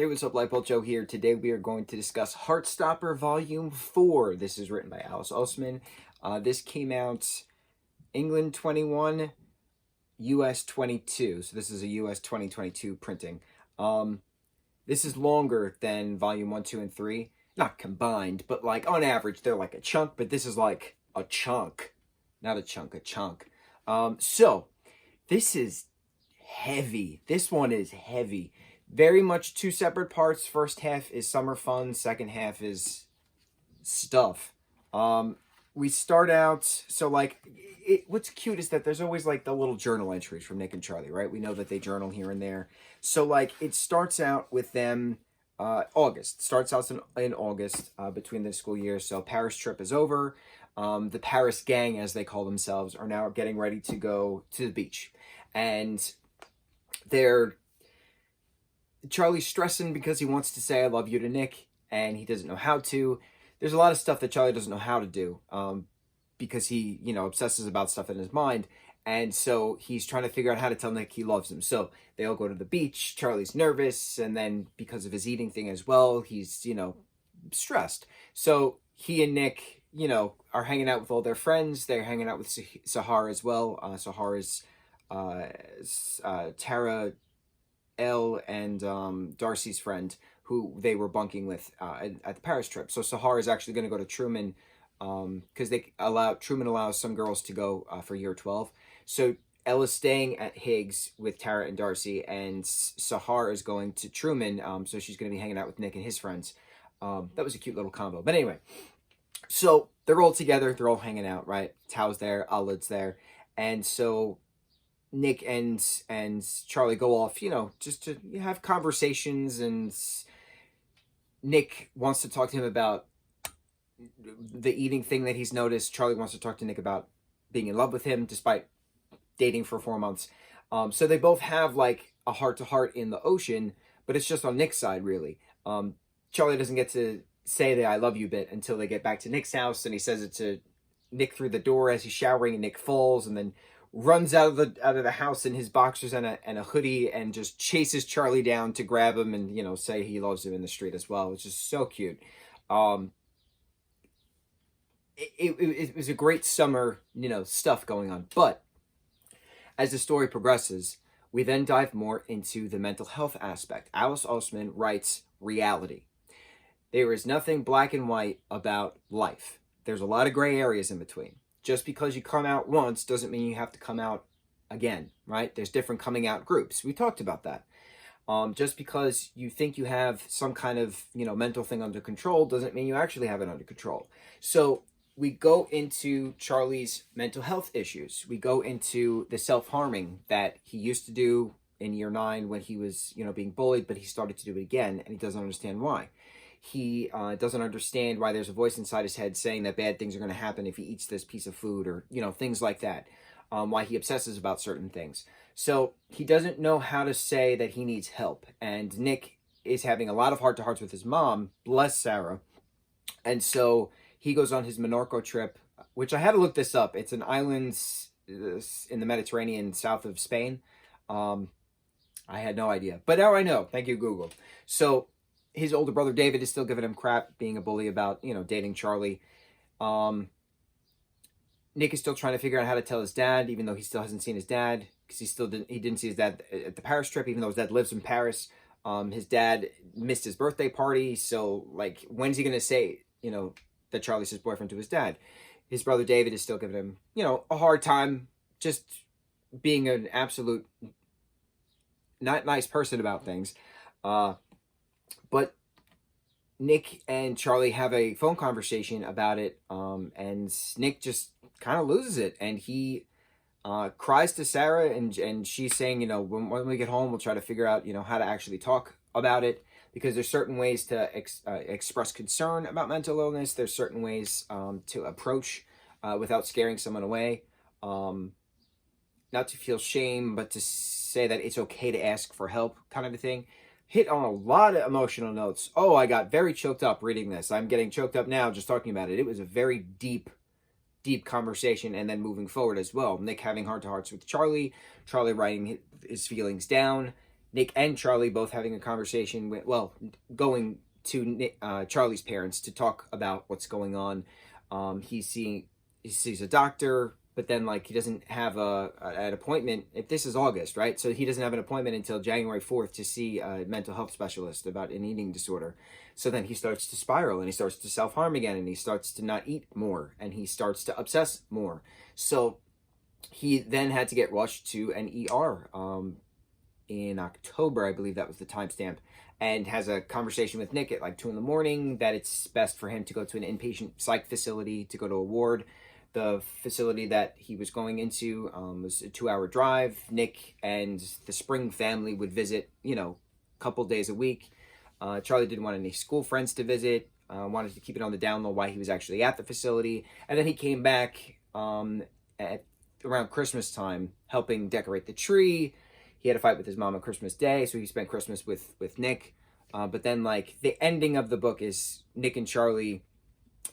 Hey, what's up, lightboltjoe here. Today we are going to discuss Heartstopper Volume 4. This is written by Alice Oseman. This came out England 21, US 22. So this is a US 2022 printing. This is longer than Volume 1, 2, and 3. Not combined, but like on average, they're like a chunk, but this is like a chunk. Not a chunk, a chunk. So this is heavy. This one is heavy. Very much two separate parts. First half is summer fun. Second half is stuff. We start out, so like, what's cute is that there's always like the little journal entries from Nick and Charlie, right? We know that they journal here and there. So like, it starts out with them, August. Starts out in August, between the school years. So Paris trip is over. The Paris gang, as they call themselves, are now getting ready to go to the beach. And Charlie's stressing because he wants to say I love you to Nick, and he doesn't know how to. There's a lot of stuff that Charlie doesn't know how to do, because he, obsesses about stuff in his mind. And so he's trying to figure out how to tell Nick he loves him. So they all go to the beach. Charlie's nervous, and then because of his eating thing as well, he's, stressed. So he and Nick, are hanging out with all their friends. They're hanging out with Sahar as well. Sahar is Tara, Elle, and Darcy's friend, who they were bunking with at the Paris trip. So Sahar is actually going to go to Truman, because Truman allows some girls to go for year 12. So Elle is staying at Higgs with Tara and Darcy, and Sahar is going to Truman. So she's going to be hanging out with Nick and his friends. That was a cute little combo. But anyway, so they're all together. They're all hanging out, right? Tao's there, Alad's there, and so Nick and Charlie go off, just to have conversations, and Nick wants to talk to him about the eating thing that he's noticed. Charlie wants to talk to Nick about being in love with him despite dating for 4 months. So they both have like a heart-to-heart in the ocean, but it's just on Nick's side, really. Charlie doesn't get to say the I love you bit until they get back to Nick's house, and he says it to Nick through the door as he's showering, and Nick falls and then runs out of the house in his boxers and a hoodie, and just chases Charlie down to grab him and, say he loves him in the street as well, which is so cute. It was a great summer, stuff going on. But as the story progresses, we then dive more into the mental health aspect. Alice Oseman writes reality. There is nothing black and white about life. There's a lot of gray areas in between. Just because you come out once doesn't mean you have to come out again, right? There's different coming out groups. We talked about that. Just because you think you have some kind of, mental thing under control doesn't mean you actually have it under control. So we go into Charlie's mental health issues. We go into the self-harming that he used to do in year 9 when he was, being bullied, but he started to do it again, and he doesn't understand why. He doesn't understand why there's a voice inside his head saying that bad things are going to happen if he eats this piece of food, or, things like that. Why he obsesses about certain things. So he doesn't know how to say that he needs help. And Nick is having a lot of heart-to-hearts with his mom, bless Sarah. And so he goes on his Menorca trip, which I had to look this up. It's an island in the Mediterranean south of Spain. I had no idea. But now I know. Thank you, Google. So his older brother David is still giving him crap, being a bully about, dating Charlie. Nick is still trying to figure out how to tell his dad, even though he still hasn't seen his dad, because he didn't see his dad at the Paris trip, even though his dad lives in Paris. His dad missed his birthday party, so like, when's he gonna say, that Charlie's his boyfriend to his dad? His brother David is still giving him, a hard time, just being an absolute not nice person about things. But Nick and Charlie have a phone conversation about it, and Nick just kind of loses it, and he cries to Sarah, and she's saying, when we get home, we'll try to figure out, how to actually talk about it, because there's certain ways to express concern about mental illness. There's certain ways to approach without scaring someone away, not to feel shame, but to say that it's okay to ask for help, kind of a thing. Hit on a lot of emotional notes. Oh, I got very choked up reading this. I'm getting choked up now just talking about it. It was a very deep conversation, and then moving forward as well. Nick having heart-to-hearts with Charlie, Charlie writing his feelings down, Nick and Charlie both having a conversation with, well, going to Charlie's parents to talk about what's going on. He sees a doctor, but then like he doesn't have an appointment. If this is August, right? So he doesn't have an appointment until January 4th to see a mental health specialist about an eating disorder. So then he starts to spiral and he starts to self-harm again, and he starts to not eat more, and he starts to obsess more. So he then had to get rushed to an ER in October, I believe that was the timestamp, and has a conversation with Nick at like 2 a.m. that it's best for him to go to an inpatient psych facility, to go to a ward. The facility that he was going into was a 2-hour drive. Nick and the Spring family would visit, a couple days a week. Charlie didn't want any school friends to visit, wanted to keep it on the down low why he was actually at the facility. And then he came back at around Christmas time, helping decorate the tree. He had a fight with his mom on Christmas Day, so he spent Christmas with Nick. But then, like, the ending of the book is Nick and Charlie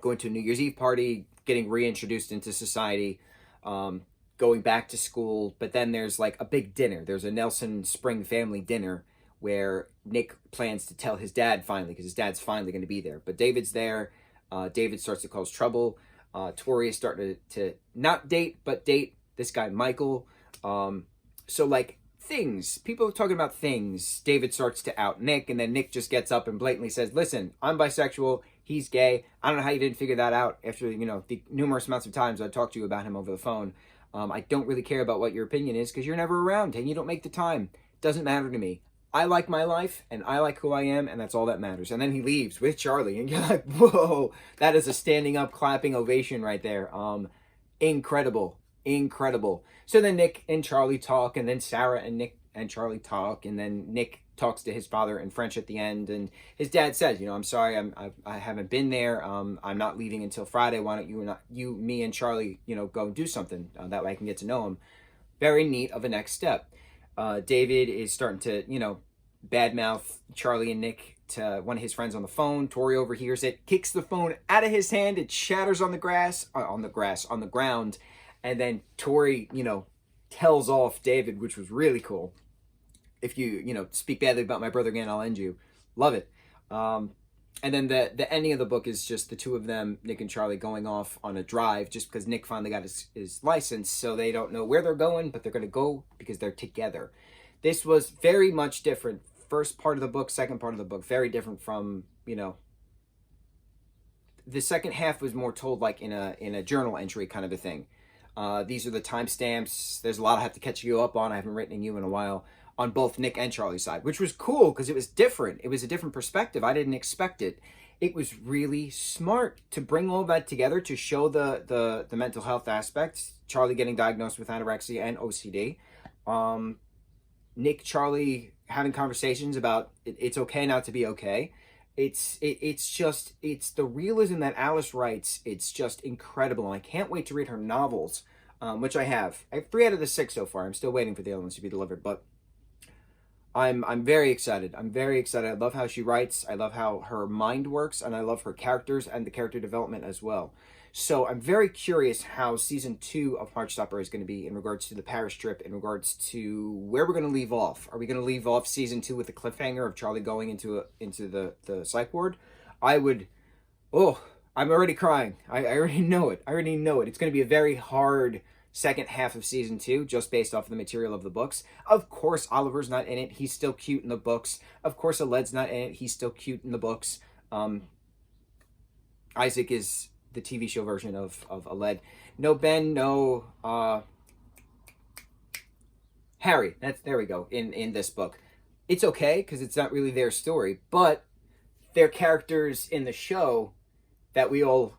going to a New Year's Eve party, getting reintroduced into society, going back to school. But then there's, like, a big dinner. There's a Nelson Spring family dinner where Nick plans to tell his dad finally, because his dad's finally going to be there. But David's there. David starts to cause trouble. Tori is starting to not date, but date this guy, Michael. So, like, things. People are talking about things. David starts to out Nick, and then Nick just gets up and blatantly says, listen, I'm bisexual. He's gay. I don't know how you didn't figure that out after, the numerous amounts of times I talked to you about him over the phone. I don't really care about what your opinion is because you're never around and you don't make the time. Doesn't matter to me. I like my life and I like who I am, and that's all that matters. And then he leaves with Charlie, and you're like, whoa, that is a standing up clapping ovation right there. Incredible. So then Nick and Charlie talk, and then Sarah and Nick and Charlie talk, and then Nick talks to his father in French at the end, and his dad says, I'm sorry, I haven't been there. I'm not leaving until Friday. Why don't me and Charlie, go and do something that way I can get to know him. Very neat of a next step. David is starting to, badmouth Charlie and Nick to one of his friends on the phone. Tori overhears it, kicks the phone out of his hand. It shatters on the ground. And then Tori, tells off David, which was really cool. If you, speak badly about my brother again, I'll end you. Love it. And then the ending of the book is just the two of them, Nick and Charlie, going off on a drive just because Nick finally got his license. So they don't know where they're going, but they're going to go because they're together. This was very much different. First part of the book, second part of the book, very different from, the second half was more told like in a journal entry kind of a thing. These are the timestamps. There's a lot I have to catch you up on. I haven't written you in a while on both Nick and Charlie's side, which was cool because it was different. It was a different perspective. I didn't expect it. It was really smart to bring all that together to show the mental health aspects. Charlie getting diagnosed with anorexia and OCD. Nick, Charlie having conversations about it's okay not to be okay. It's the realism that Alice writes. It's just incredible, and I can't wait to read her novels, which I have. I have 3 out of the 6 so far. I'm still waiting for the other ones to be delivered, but I'm very excited. I'm very excited. I love how she writes. I love how her mind works, and I love her characters and the character development as well. So I'm very curious how season 2 of Heartstopper is going to be in regards to the Paris trip, in regards to where we're going to leave off. Are we going to leave off season 2 with the cliffhanger of Charlie going into the psych ward? I'm already crying. I already know it. It's going to be a very hard second half of season 2, just based off the material of the books. Of course, Oliver's not in it. He's still cute in the books. Of course, Aled's not in it. He's still cute in the books. Isaac is the TV show version of Aled. No Ben, no Harry. There we go. In this book, it's okay because it's not really their story, but they're characters in the show that we all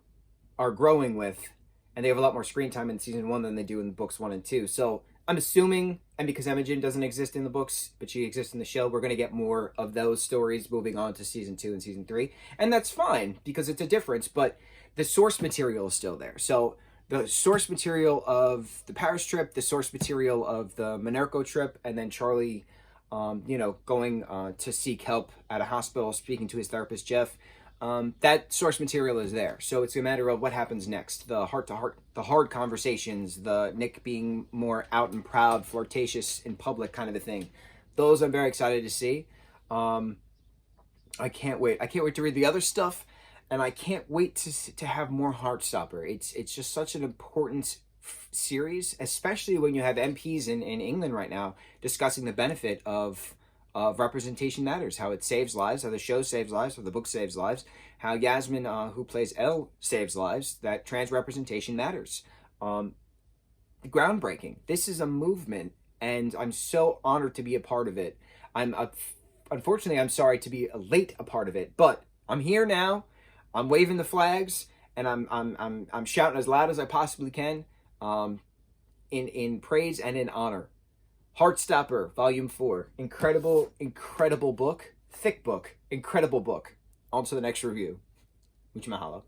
are growing with, and they have a lot more screen time in season 1 than they do in books 1 and 2. So I'm assuming, and because Imogen doesn't exist in the books, but she exists in the show, we're going to get more of those stories moving on to season 2 and season 3. And that's fine, because it's a difference, but the source material is still there. So the source material of the Paris trip, the source material of the Monaco trip, and then Charlie, going to seek help at a hospital, speaking to his therapist, Jeff, that source material is there. So it's a matter of what happens next. The heart-to-heart, the hard conversations, the Nick being more out and proud, flirtatious in public kind of a thing. those I'm very excited to see. I can't wait. I can't wait to read the other stuff, and I can't wait to have more Heartstopper. It's just such an important series, especially when you have MPs in England right now discussing the benefit of representation matters, how it saves lives, how the show saves lives, how the book saves lives, how Yasmin, who plays Elle, saves lives, that trans representation matters. Groundbreaking. This is a movement, and I'm so honored to be a part of it. Unfortunately, I'm sorry to be late a part of it, but I'm here now. I'm waving the flags, and I'm shouting as loud as I possibly can, in praise and in honor. Heartstopper, Volume 4. Incredible, incredible book. Thick book. Incredible book. On to the next review. Mucho mahalo.